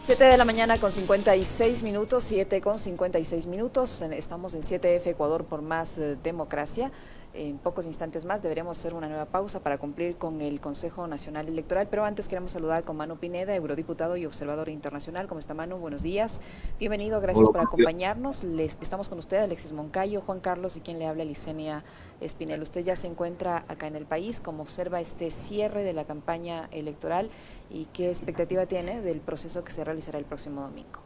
7 de la mañana con 56 minutos, 7 con 56 minutos. Estamos en 7F Ecuador por más democracia. En pocos instantes más deberemos hacer una nueva pausa para cumplir con el Consejo Nacional Electoral, pero antes queremos saludar con Manu Pineda, eurodiputado y observador internacional. ¿Cómo está, Manu? Buenos días. Bienvenido, gracias Hola, por acompañarnos. Estamos con usted, Alexis Moncayo, Juan Carlos y quien le habla, Licenia Espinel. Usted ya se encuentra acá en el país, como observa este cierre de la campaña electoral y qué expectativa tiene del proceso que se realizará el próximo domingo.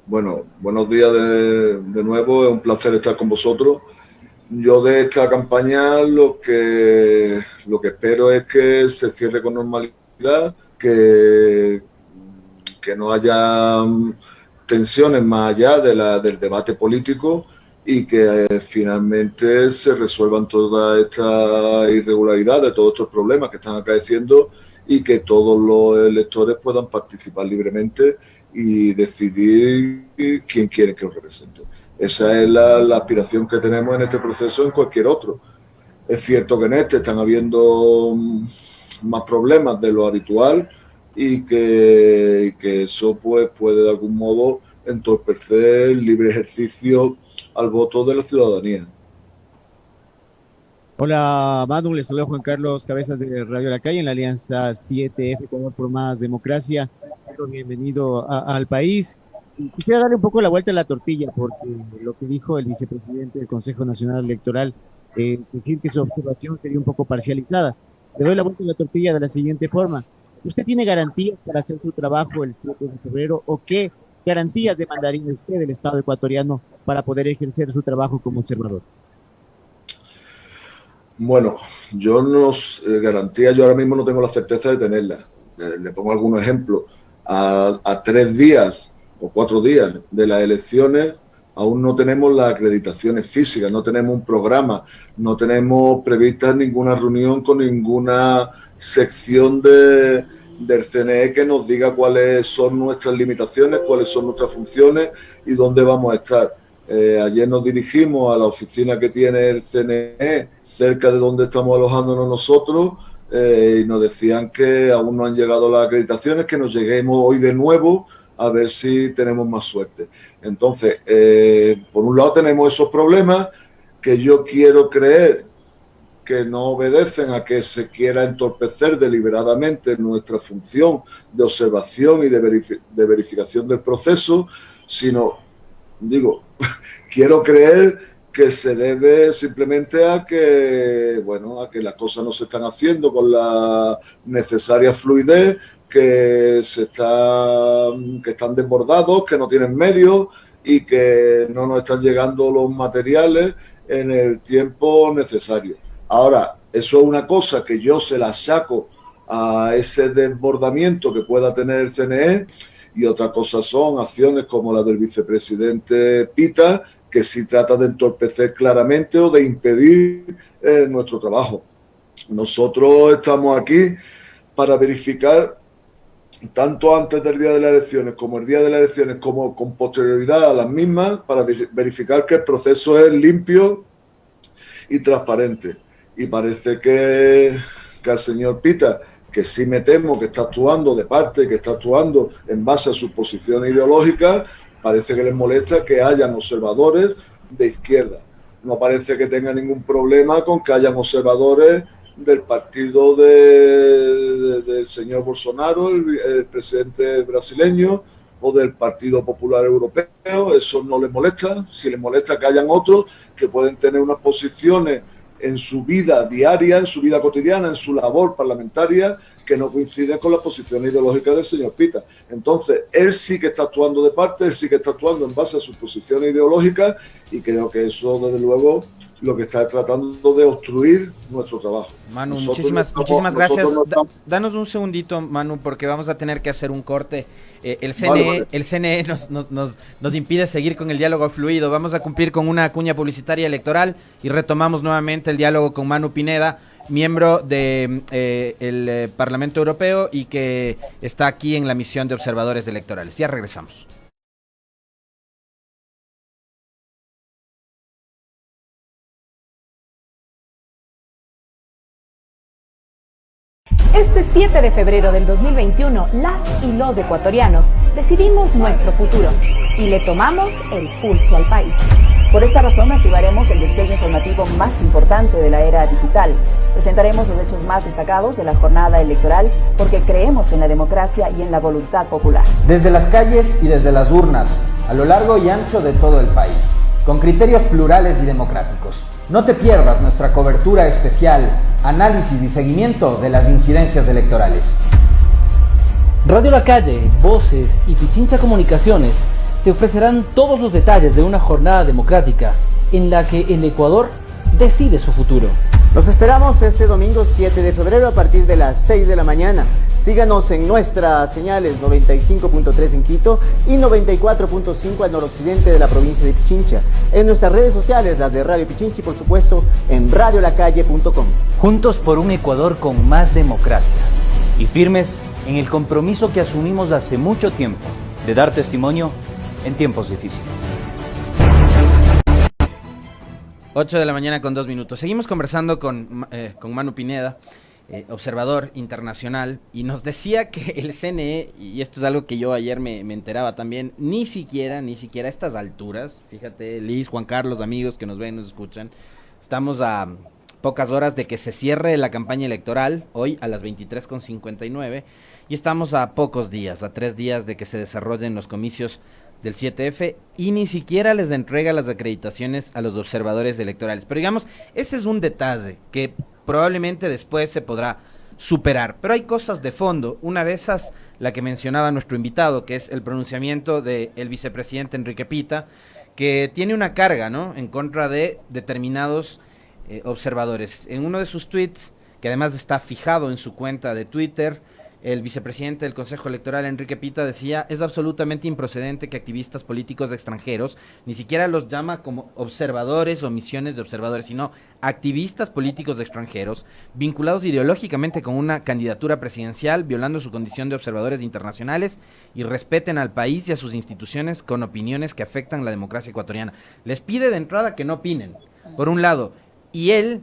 bueno, buenos días de nuevo, es un placer estar con vosotros. Yo de esta campaña lo que espero es que se cierre con normalidad, que no haya tensiones más allá del debate político y que finalmente se resuelvan todas estas irregularidades, todos estos problemas que están acaeciendo y que todos los electores puedan participar libremente y decidir quién quiere que los represente. Esa es la aspiración que tenemos en este proceso, en cualquier otro. Es cierto que en este están habiendo más problemas de lo habitual y que eso pues puede de algún modo entorpecer el libre ejercicio al voto de la ciudadanía. Hola, Manu, les saluda Juan Carlos Cabezas de Radio La Calle en la Alianza 7F Ecuador por más democracia. Bienvenido al país. Y quisiera darle un poco la vuelta a la tortilla porque lo que dijo el vicepresidente del Consejo Nacional Electoral, decir que su observación sería un poco parcializada. Le doy la vuelta a la tortilla de la siguiente forma. ¿Usted tiene garantías para hacer su trabajo el 7 de febrero o qué garantías demandaría usted del Estado ecuatoriano para poder ejercer su trabajo como observador? Bueno, yo no garantía, yo ahora mismo no tengo la certeza de tenerla. Le pongo algunos ejemplos. A 3 días o 4 días de las elecciones aún no tenemos las acreditaciones físicas, no tenemos un programa, no tenemos prevista ninguna reunión con ninguna sección del CNE que nos diga cuáles son nuestras limitaciones, cuáles son nuestras funciones y dónde vamos a estar. Ayer nos dirigimos a la oficina que tiene el CNE cerca de donde estamos alojándonos nosotros y nos decían que aún no han llegado las acreditaciones, que nos lleguemos hoy de nuevo a ver si tenemos más suerte. Entonces, por un lado tenemos esos problemas que yo quiero creer que no obedecen a que se quiera entorpecer deliberadamente nuestra función de observación y de verificación del proceso, sino, digo, quiero creer que se debe simplemente a que, bueno, a que las cosas no se están haciendo con la necesaria fluidez, que están desbordados, que no tienen medios y que no nos están llegando los materiales en el tiempo necesario. Ahora, eso es una cosa que yo se la saco a ese desbordamiento que pueda tener el CNE y otra cosa son acciones como la del vicepresidente Pita, que sí trata de entorpecer claramente o de impedir nuestro trabajo. Nosotros estamos aquí para verificar, tanto antes del día de las elecciones como el día de las elecciones, como con posterioridad a las mismas, para verificar que el proceso es limpio y transparente. Y parece que al señor Pita, que sí me temo que está actuando de parte, que está actuando en base a sus posiciones ideológicas, parece que les molesta que hayan observadores de izquierda. No parece que tenga ningún problema con que hayan observadores del partido del señor Bolsonaro, el presidente brasileño, o del Partido Popular Europeo. Eso no les molesta. Si les molesta que hayan otros que pueden tener unas posiciones en su vida diaria, en su vida cotidiana, en su labor parlamentaria, que no coinciden con las posiciones ideológicas del señor Pita. Entonces, él sí que está actuando de parte, él sí que está actuando en base a sus posiciones ideológicas y creo que eso, desde luego, lo que está tratando de obstruir nuestro trabajo. Manu, Nosotros muchísimas nosotros gracias. no estamos... Danos un segundito, Manu, porque vamos a tener que hacer un corte. El Vale, CNE, vale. el CNE nos impide seguir con el diálogo fluido. Vamos a cumplir con una cuña publicitaria electoral y retomamos nuevamente el diálogo con Manu Pineda, miembro de el Parlamento Europeo y que está aquí en la misión de observadores electorales. Ya regresamos. Este 7 de febrero del 2021, las y los ecuatorianos decidimos nuestro futuro y le tomamos el pulso al país. Por esta razón activaremos el despliegue informativo más importante de la era digital. Presentaremos los hechos más destacados de la jornada electoral porque creemos en la democracia y en la voluntad popular. Desde las calles y desde las urnas, a lo largo y ancho de todo el país, con criterios plurales y democráticos. No te pierdas nuestra cobertura especial, análisis y seguimiento de las incidencias electorales. Radio La Calle, Voces y Pichincha Comunicaciones te ofrecerán todos los detalles de una jornada democrática en la que el Ecuador decide su futuro. Los esperamos este domingo 7 de febrero a partir de las 6 de la mañana. Síganos en nuestras señales 95.3 en Quito y 94.5 al noroccidente de la provincia de Pichincha. En nuestras redes sociales, las de Radio Pichincha y por supuesto en radiolacalle.com. Juntos por un Ecuador con más democracia y firmes en el compromiso que asumimos hace mucho tiempo de dar testimonio en tiempos difíciles. 8 de la mañana con 2 minutos. Seguimos conversando con Manu Pineda, observador internacional, y nos decía que el CNE, y esto es algo que yo ayer me enteraba también, ni siquiera a estas alturas, fíjate, Liz, Juan Carlos, amigos que nos ven, nos escuchan, estamos a pocas horas de que se cierre la campaña electoral, hoy a las 23:59, y estamos a pocos días, a 3 días de que se desarrollen los comicios del 7F, y ni siquiera les entrega las acreditaciones a los observadores electorales. Pero digamos, ese es un detalle que probablemente después se podrá superar, pero hay cosas de fondo. Una de esas, la que mencionaba nuestro invitado, que es el pronunciamiento del vicepresidente Enrique Pita, que tiene una carga, ¿no?, en contra de determinados observadores. En uno de sus tweets, que además está fijado en su cuenta de Twitter, el vicepresidente del Consejo Electoral, Enrique Pita, decía: es absolutamente improcedente que activistas políticos extranjeros, ni siquiera los llama como observadores o misiones de observadores, sino activistas políticos extranjeros, vinculados ideológicamente con una candidatura presidencial, violando su condición de observadores internacionales, y respeten al país y a sus instituciones con opiniones que afectan la democracia ecuatoriana. Les pide de entrada que no opinen, por un lado, y él,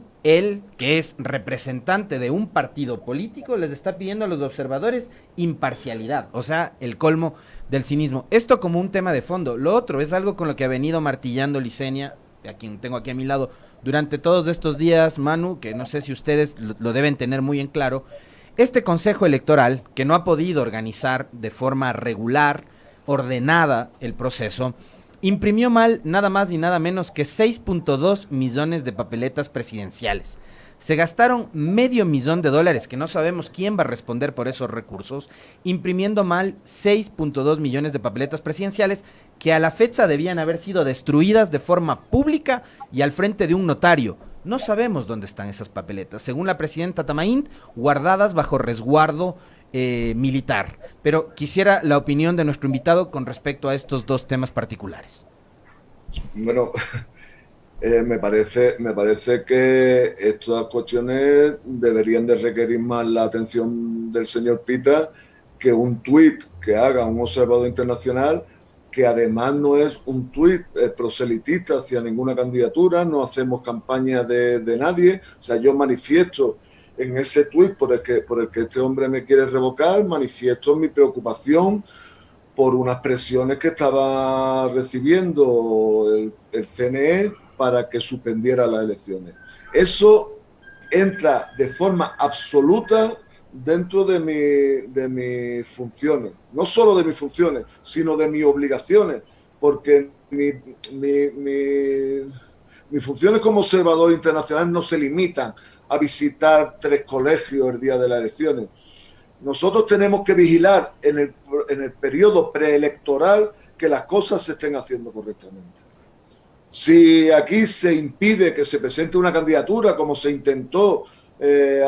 que es representante de un partido político, les está pidiendo a los observadores imparcialidad, o sea, el colmo del cinismo. Esto como un tema de fondo. Lo otro es algo con lo que ha venido martillando Licenia, a quien tengo aquí a mi lado, durante todos estos días, Manu, que no sé si ustedes lo deben tener muy en claro. Este Consejo Electoral, que no ha podido organizar de forma regular, ordenada el proceso, imprimió mal nada más y nada menos que 6.2 millones de papeletas presidenciales. Se gastaron $500,000, que no sabemos quién va a responder por esos recursos, imprimiendo mal 6.2 millones de papeletas presidenciales que a la fecha debían haber sido destruidas de forma pública y al frente de un notario. No sabemos dónde están esas papeletas, según la presidenta Tamaín, guardadas bajo resguardo militar. Pero quisiera la opinión de nuestro invitado con respecto a estos dos temas particulares. Bueno, me parece que estas cuestiones deberían de requerir más la atención del señor Pita que un tuit que haga un observador internacional, que además no es un tuit proselitista hacia ninguna candidatura. No hacemos campaña de nadie. O sea, yo manifiesto en ese tuit por el que este hombre me quiere revocar, manifiesto mi preocupación por unas presiones que estaba recibiendo el CNE para que suspendiera las elecciones. Eso entra de forma absoluta dentro de mis funciones, no solo de mis funciones, sino de mis obligaciones, porque mis funciones como observador internacional no se limitan a visitar 3 colegios el día de las elecciones. Nosotros tenemos que vigilar en el periodo preelectoral que las cosas se estén haciendo correctamente. Si aquí se impide que se presente una candidatura, como se intentó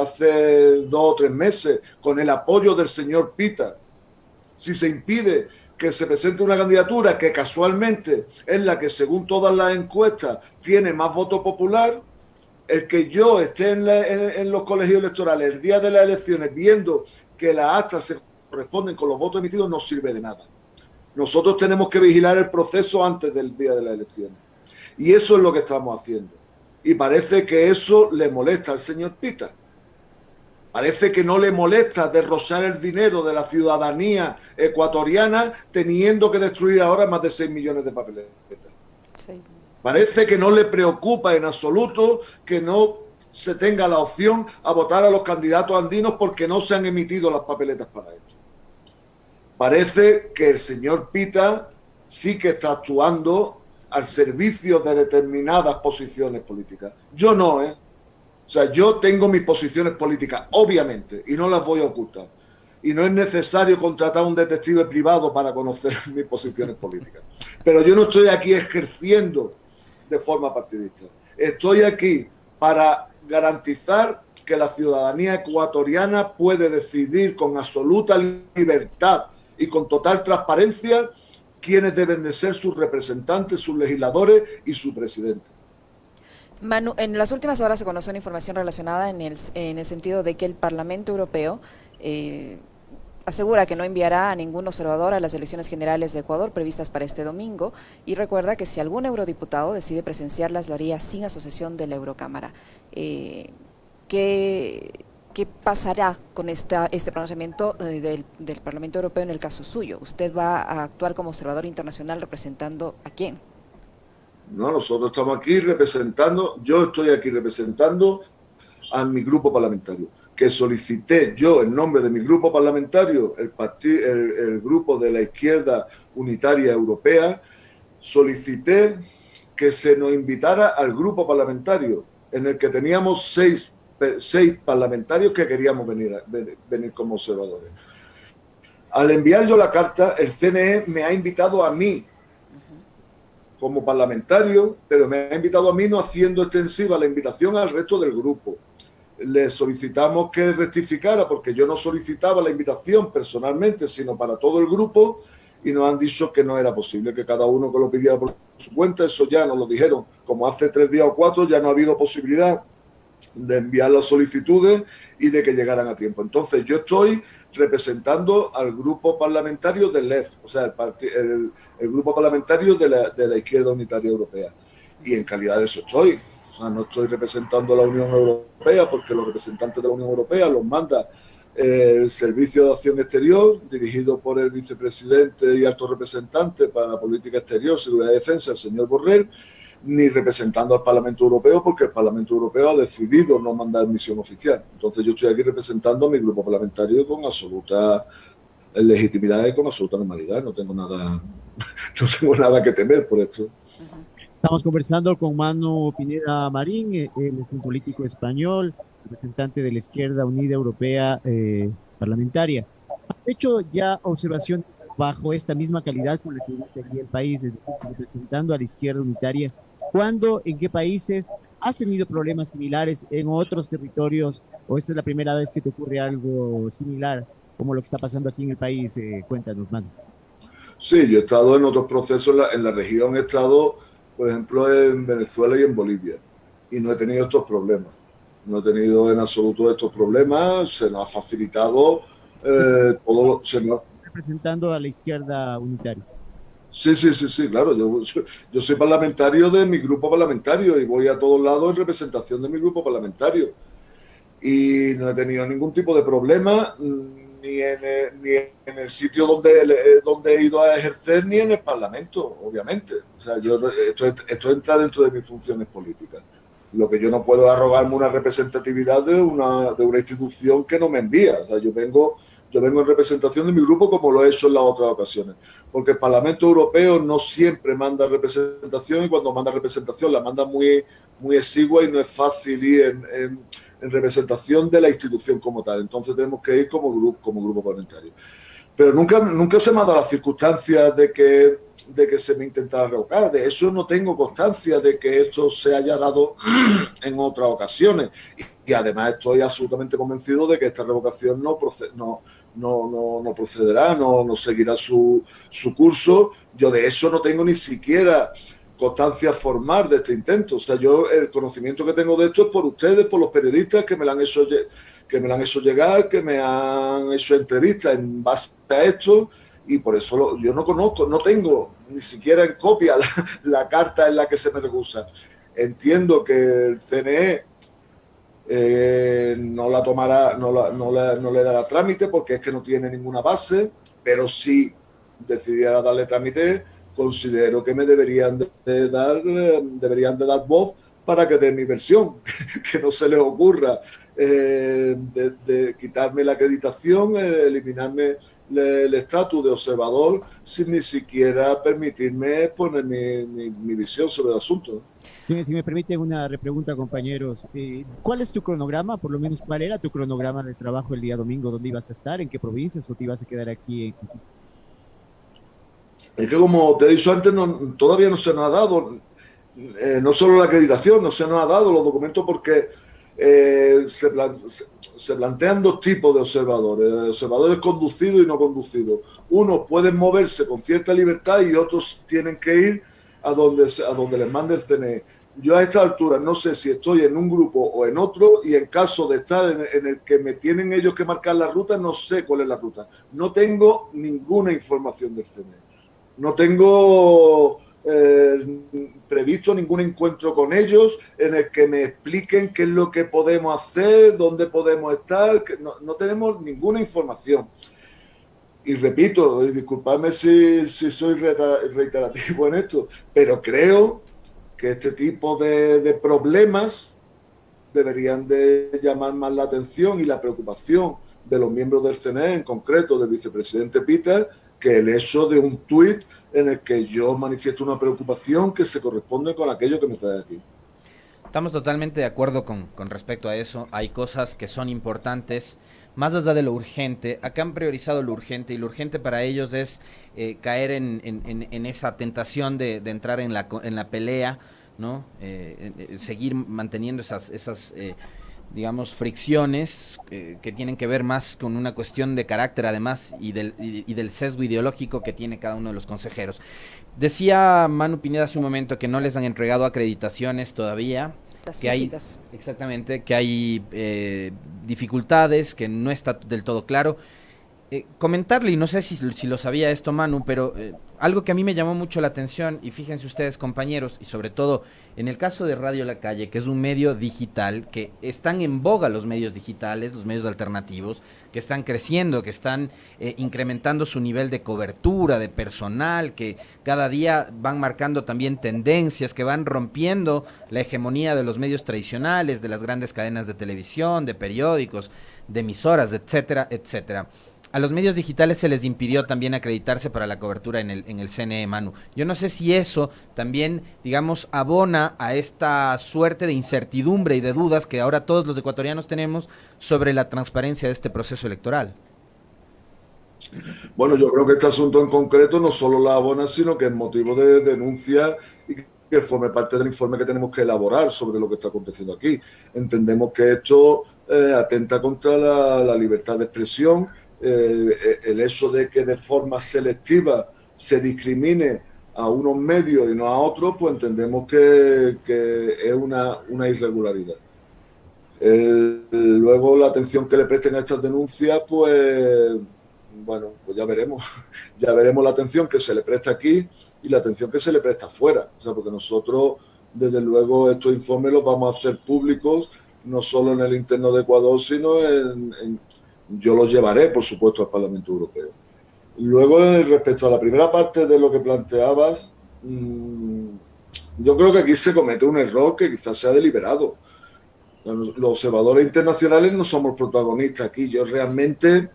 hace 2 o 3 meses con el apoyo del señor Pita, si se impide que se presente una candidatura que casualmente es la que, según todas las encuestas, tiene más voto popular, el que yo esté en los colegios electorales el día de las elecciones viendo que las actas se corresponden con los votos emitidos no sirve de nada. Nosotros tenemos que vigilar el proceso antes del día de las elecciones. Y eso es lo que estamos haciendo. Y parece que eso le molesta al señor Pita. Parece que no le molesta derrochar el dinero de la ciudadanía ecuatoriana teniendo que destruir ahora más de 6 millones de papeletas. Sí. Parece que no le preocupa en absoluto que no se tenga la opción a votar a los candidatos andinos porque no se han emitido las papeletas para esto. Parece que el señor Pita sí que está actuando al servicio de determinadas posiciones políticas. Yo no, ¿eh? O sea, yo tengo mis posiciones políticas, obviamente, y no las voy a ocultar. Y no es necesario contratar a un detective privado para conocer mis posiciones políticas. Pero yo no estoy aquí ejerciendo de forma partidista. Estoy aquí para garantizar que la ciudadanía ecuatoriana puede decidir con absoluta libertad y con total transparencia quiénes deben de ser sus representantes, sus legisladores y su presidente. Manu, en las últimas horas se conoció una información relacionada en el sentido de que el Parlamento Europeo asegura que no enviará a ningún observador a las elecciones generales de Ecuador previstas para este domingo y recuerda que si algún eurodiputado decide presenciarlas lo haría sin asociación de la Eurocámara. ¿Qué pasará con este pronunciamiento del Parlamento Europeo en el caso suyo? ¿Usted va a actuar como observador internacional representando a quién? No, nosotros estamos aquí representando, yo estoy aquí representando a mi grupo parlamentario, que solicité yo en nombre de mi grupo parlamentario, el grupo de la Izquierda Unitaria Europea, solicité que se nos invitara al grupo parlamentario, en el que teníamos seis parlamentarios que queríamos venir como observadores. Al enviar yo la carta, el CNE me ha invitado a mí, como parlamentario, pero me ha invitado a mí no haciendo extensiva la invitación al resto del grupo. Le solicitamos que rectificara, porque yo no solicitaba la invitación personalmente, sino para todo el grupo, y nos han dicho que no era posible, que cada uno que lo pidiera por su cuenta. Eso ya nos lo dijeron, como hace 3 días o 4, ya no ha habido posibilidad de enviar las solicitudes y de que llegaran a tiempo. Entonces yo estoy representando al grupo parlamentario del LEF, o sea, el grupo parlamentario de la Izquierda Unitaria Europea, y en calidad de eso estoy. O sea, no estoy representando a la Unión Europea, porque los representantes de la Unión Europea los manda el Servicio de Acción Exterior, dirigido por el vicepresidente y alto representante para la política exterior, seguridad y defensa, el señor Borrell, ni representando al Parlamento Europeo, porque el Parlamento Europeo ha decidido no mandar misión oficial. Entonces yo estoy aquí representando a mi grupo parlamentario con absoluta legitimidad y con absoluta normalidad. No tengo nada que temer por esto. Estamos conversando con Manu Pineda Marín, es un político español, representante de la Izquierda Unida Europea parlamentaria. ¿Has hecho ya observación bajo esta misma calidad con la que vive aquí el país, es decir, representando a la Izquierda Unitaria? ¿Cuándo, en qué países has tenido problemas similares en otros territorios, o esta es la primera vez que te ocurre algo similar como lo que está pasando aquí en el país? Cuéntanos, Manu. Sí, yo he estado en otros procesos en la región, he estado, por ejemplo, en Venezuela y en Bolivia, y no he tenido estos problemas. No he tenido en absoluto estos problemas, se nos ha facilitado todo. Representando a la Izquierda Unitaria. Sí, claro. Yo soy parlamentario de mi grupo parlamentario y voy a todos lados en representación de mi grupo parlamentario. Y no he tenido ningún tipo de problema ni en el sitio donde he ido a ejercer, ni en el Parlamento, obviamente. O sea, esto entra dentro de mis funciones políticas. Lo que yo no puedo es arrogarme una representatividad de una institución que no me envía. O sea, yo vengo en representación de mi grupo, como lo he hecho en las otras ocasiones, porque el Parlamento Europeo no siempre manda representación, y cuando manda representación la manda muy exigua y no es fácil ir en representación de la institución como tal. Entonces tenemos que ir como grupo parlamentario. Pero nunca se me ha dado las circunstancias de que se me intentara revocar. De eso no tengo constancia de que esto se haya dado en otras ocasiones. Y además estoy absolutamente convencido de que esta revocación no procederá, no seguirá su curso. Yo de eso no tengo ni siquiera constancia formal de este intento. O sea, yo el conocimiento que tengo de esto es por ustedes, por los periodistas que me lo han hecho llegar, que me han hecho entrevistas en base a esto, y por eso yo no tengo ni siquiera en copia la carta en la que se me recusa. Entiendo que el CNE no la tomará, no le dará trámite porque es que no tiene ninguna base, pero si decidiera darle trámite, considero que me deberían de dar voz para que dé mi versión, que no se les ocurra de quitarme la acreditación, eliminarme el estatus de observador sin ni siquiera permitirme poner mi visión sobre el asunto. Si me permiten una repregunta, compañeros, ¿cuál es tu cronograma? Por lo menos, ¿cuál era tu cronograma de trabajo el día domingo? ¿Dónde ibas a estar? ¿En qué provincias? ¿O te ibas a quedar aquí? Es que, como te he dicho antes, todavía no se nos ha dado, no solo la acreditación, no se nos ha dado los documentos porque se plantean dos tipos de observadores conducidos y no conducidos. Unos pueden moverse con cierta libertad y otros tienen que ir a donde les mande el CNE. Yo a esta altura no sé si estoy en un grupo o en otro, y en caso de estar en el que me tienen ellos que marcar la ruta, no sé cuál es la ruta. No tengo ninguna información del CNE. No tengo previsto ningún encuentro con ellos en el que me expliquen qué es lo que podemos hacer, dónde podemos estar. No tenemos ninguna información. Y repito, disculpadme si soy reiterativo en esto, pero creo que este tipo de problemas deberían de llamar más la atención y la preocupación de los miembros del CNE, en concreto del vicepresidente Peter, que el hecho de un tuit en el que yo manifiesto una preocupación que se corresponde con aquello que me trae aquí. Estamos totalmente de acuerdo con respecto a eso. Hay cosas que son importantes, más allá de lo urgente. Acá han priorizado lo urgente, y lo urgente para ellos es caer en esa tentación de entrar en la pelea, ¿no? Seguir manteniendo esas digamos, fricciones que tienen que ver más con una cuestión de carácter, además, y del sesgo ideológico que tiene cada uno de los consejeros. Decía Manu Pineda hace un momento que no les han entregado acreditaciones todavía, Las que físicas. exactamente, que hay dificultades, que no está del todo claro. Comentarle, y no sé si lo sabía esto Manu, pero algo que a mí me llamó mucho la atención, y fíjense ustedes, compañeros, y sobre todo en el caso de Radio La Calle, que es un medio digital, que están en boga los medios digitales, los medios alternativos, que están creciendo, que están incrementando su nivel de cobertura, de personal, que cada día van marcando también tendencias, que van rompiendo la hegemonía de los medios tradicionales, de las grandes cadenas de televisión, de periódicos, de emisoras, etcétera, etcétera. A los medios digitales se les impidió también acreditarse para la cobertura en el CNE, Manu. Yo no sé si eso también, digamos, abona a esta suerte de incertidumbre y de dudas que ahora todos los ecuatorianos tenemos sobre la transparencia de este proceso electoral. Bueno, yo creo que este asunto en concreto no solo la abona, sino que es motivo de denuncia y que forme parte del informe que tenemos que elaborar sobre lo que está aconteciendo aquí. Entendemos que esto atenta contra la libertad de expresión. El hecho de que de forma selectiva se discrimine a unos medios y no a otros, pues entendemos que es una irregularidad. Luego, la atención que le presten a estas denuncias, pues bueno, pues ya veremos la atención que se le presta aquí y la atención que se le presta afuera. O sea, porque nosotros, desde luego, estos informes los vamos a hacer públicos, no solo en el interno de Ecuador, sino yo los llevaré, por supuesto, al Parlamento Europeo. Luego, respecto a la primera parte de lo que planteabas, yo creo que aquí se comete un error que quizás sea deliberado. Los observadores internacionales no somos protagonistas aquí. Yo realmente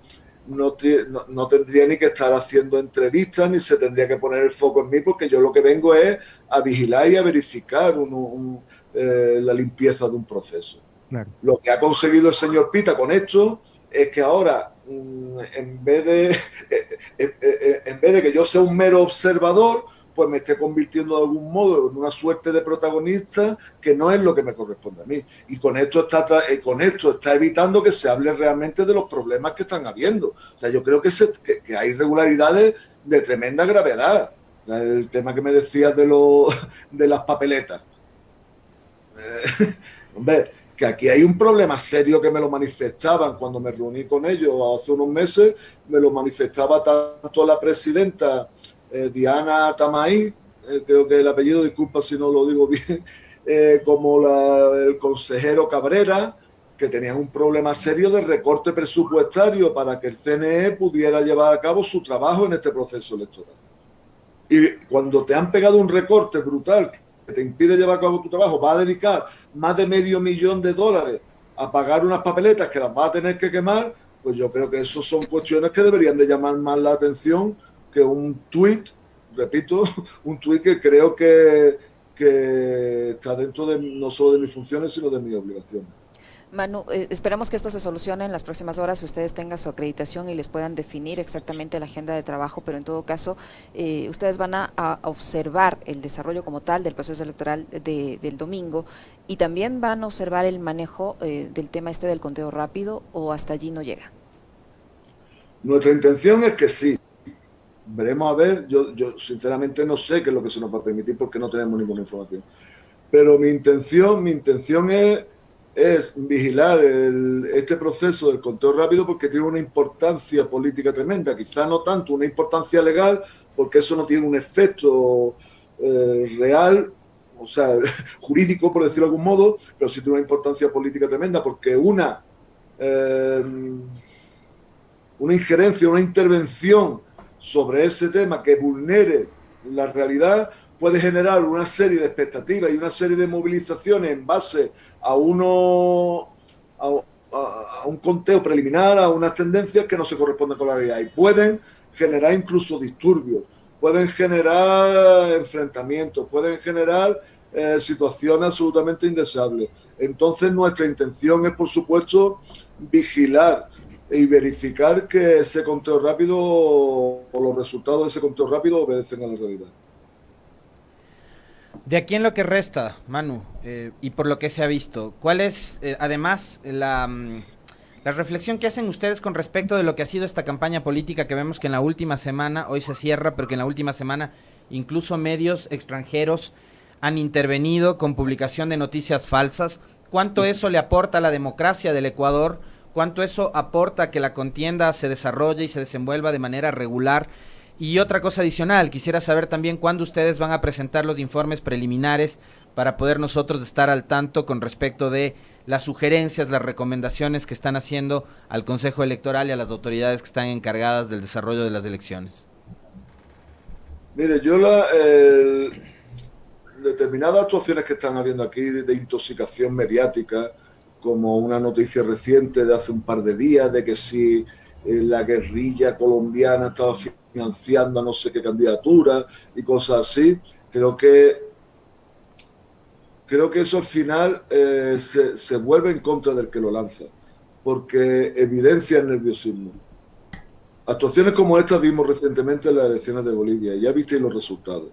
no tendría ni que estar haciendo entrevistas, ni se tendría que poner el foco en mí, porque yo lo que vengo es a vigilar y a verificar la limpieza de un proceso. Claro. Lo que ha conseguido el señor Pita con esto es que ahora, en vez de que yo sea un mero observador, pues me esté convirtiendo de algún modo en una suerte de protagonista que no es lo que me corresponde a mí. Y con esto está evitando que se hable realmente de los problemas que están habiendo. O sea, yo creo que hay irregularidades de tremenda gravedad. El tema que me decías de las papeletas. Hombre, que aquí hay un problema serio que me lo manifestaban cuando me reuní con ellos hace unos meses. Me lo manifestaba tanto la presidenta Diana Tamay, creo que el apellido, disculpa si no lo digo bien, como el consejero Cabrera, que tenían un problema serio de recorte presupuestario para que el CNE pudiera llevar a cabo su trabajo en este proceso electoral. Y cuando te han pegado un recorte brutal que te impide llevar a cabo tu trabajo, vas a dedicar más de $500,000 a pagar unas papeletas que las vas a tener que quemar, pues yo creo que eso son cuestiones que deberían de llamar más la atención que un tuit, repito, un tuit que creo que está dentro de no solo de mis funciones, sino de mis obligaciones. Manu, esperamos que esto se solucione en las próximas horas, que ustedes tengan su acreditación y les puedan definir exactamente la agenda de trabajo, pero en todo caso, ustedes van a observar el desarrollo como tal del proceso electoral del domingo y también van a observar el manejo del tema del conteo rápido, o hasta allí no llega. Nuestra intención es que sí. Veremos a ver, yo sinceramente no sé qué es lo que se nos va a permitir porque no tenemos ninguna información. Pero mi intención es vigilar este proceso del conteo rápido porque tiene una importancia política tremenda, quizá no tanto una importancia legal, porque eso no tiene un efecto real, o sea, jurídico, por decirlo de algún modo, pero sí tiene una importancia política tremenda, porque una injerencia, una intervención sobre ese tema que vulnere la realidad puede generar una serie de expectativas y una serie de movilizaciones en base a un conteo preliminar, a unas tendencias que no se corresponden con la realidad y pueden generar incluso disturbios, pueden generar enfrentamientos, pueden generar situaciones absolutamente indeseables. Entonces nuestra intención es, por supuesto, vigilar y verificar que ese conteo rápido o los resultados de ese conteo rápido obedecen a la realidad. De aquí en lo que resta, Manu, y por lo que se ha visto, ¿cuál es, además, la reflexión que hacen ustedes con respecto de lo que ha sido esta campaña política que vemos que en la última semana, hoy se cierra, pero que en la última semana incluso medios extranjeros han intervenido con publicación de noticias falsas? ¿Cuánto eso le aporta a la democracia del Ecuador? ¿Cuánto eso aporta a que la contienda se desarrolle y se desenvuelva de manera regular? Y otra cosa adicional, quisiera saber también cuándo ustedes van a presentar los informes preliminares para poder nosotros estar al tanto con respecto de las sugerencias, las recomendaciones que están haciendo al Consejo Electoral y a las autoridades que están encargadas del desarrollo de las elecciones. Mire, yo determinadas actuaciones que están habiendo aquí de intoxicación mediática, como una noticia reciente de hace un par de días de que si la guerrilla colombiana estaba financiando a no sé qué candidatura y cosas así, creo que eso al final se vuelve en contra del que lo lanza, porque evidencia el nerviosismo. Actuaciones como estas vimos recientemente en las elecciones de Bolivia, y ya visteis los resultados.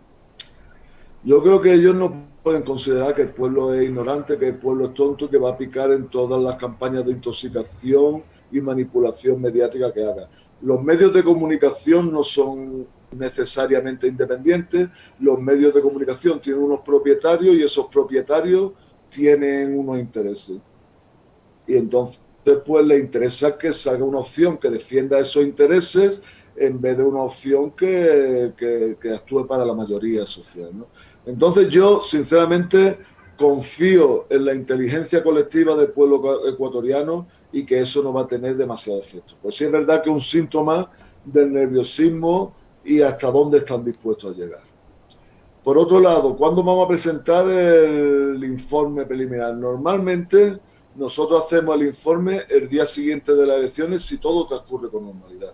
Yo creo que ellos no pueden considerar que el pueblo es ignorante, que el pueblo es tonto, que va a picar en todas las campañas de intoxicación y manipulación mediática que haga. Los medios de comunicación no son necesariamente independientes, los medios de comunicación tienen unos propietarios y esos propietarios tienen unos intereses. Y entonces pues les interesa que salga una opción que defienda esos intereses en vez de una opción que actúe para la mayoría social, ¿no? Entonces yo, sinceramente, confío en la inteligencia colectiva del pueblo ecuatoriano y que eso no va a tener demasiado efecto. Pues sí es verdad que es un síntoma del nerviosismo y hasta dónde están dispuestos a llegar. Por otro lado, ¿cuándo vamos a presentar el informe preliminar? Normalmente nosotros hacemos el informe el día siguiente de las elecciones si todo transcurre con normalidad.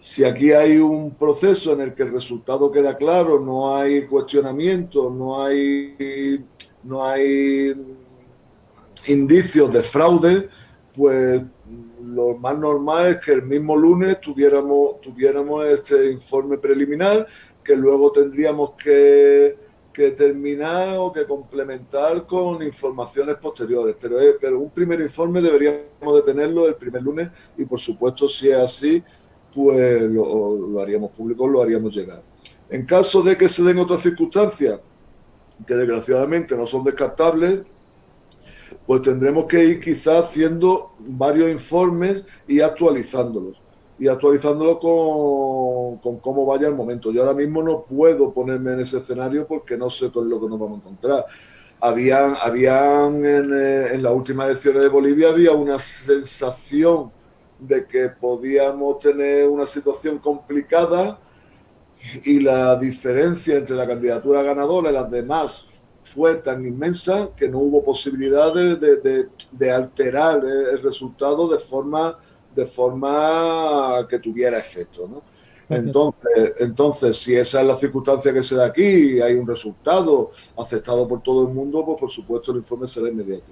Si aquí hay un proceso en el que el resultado queda claro, no hay cuestionamiento, no hay indicios de fraude, pues lo más normal es que el mismo lunes tuviéramos este informe preliminar que luego tendríamos que terminar o que complementar con informaciones posteriores. Pero un primer informe deberíamos de tenerlo el primer lunes y, por supuesto, si es así, pues lo haríamos público, lo haríamos llegar. En caso de que se den otras circunstancias que desgraciadamente no son descartables, pues tendremos que ir quizás haciendo varios informes y actualizándolos con cómo vaya el momento. Yo ahora mismo no puedo ponerme en ese escenario porque no sé con lo que nos vamos a encontrar. habían en las últimas elecciones de Bolivia había una sensación de que podíamos tener una situación complicada y la diferencia entre la candidatura ganadora y las demás fue tan inmensa que no hubo posibilidad de alterar el resultado de forma que tuviera efecto, ¿no? Entonces, si esa es la circunstancia que se da aquí y hay un resultado aceptado por todo el mundo, pues por supuesto el informe será inmediato.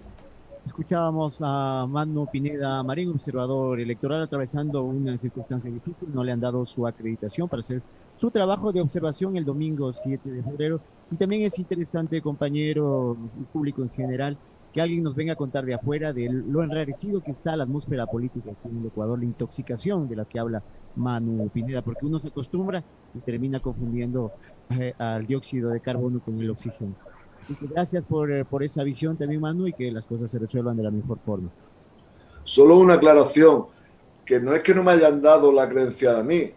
Escuchábamos a Manu Pineda Marín, observador electoral, atravesando una circunstancia difícil. No le han dado su acreditación para hacer su trabajo de observación el domingo 7 de febrero. Y también es interesante, compañeros y público en general, que alguien nos venga a contar de afuera de lo enrarecido que está la atmósfera política aquí en el Ecuador, la intoxicación de la que habla Manu Pineda, porque uno se acostumbra y termina confundiendo al dióxido de carbono con el oxígeno. Gracias por esa visión también, Manu, y que las cosas se resuelvan de la mejor forma. Solo una aclaración, que no es que no me hayan dado la credencial a mí,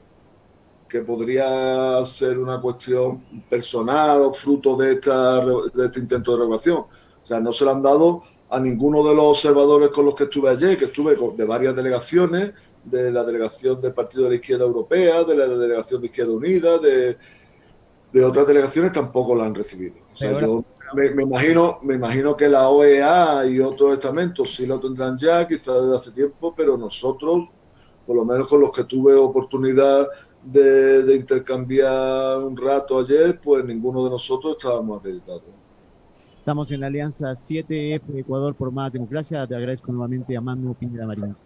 que podría ser una cuestión personal o fruto de este intento de revocación. O sea, no se lo han dado a ninguno de los observadores con los que estuve ayer, que estuve de varias delegaciones, de la delegación del Partido de la Izquierda Europea, de la delegación de Izquierda Unida, de otras delegaciones tampoco la han recibido. O sea, yo me imagino que la OEA y otros estamentos sí lo tendrán ya, quizás desde hace tiempo, pero nosotros, por lo menos con los que tuve oportunidad de intercambiar un rato ayer, pues ninguno de nosotros estábamos acreditados. Estamos en la alianza 7F Ecuador por más democracia. Te agradezco nuevamente a Manu Pineda Marín.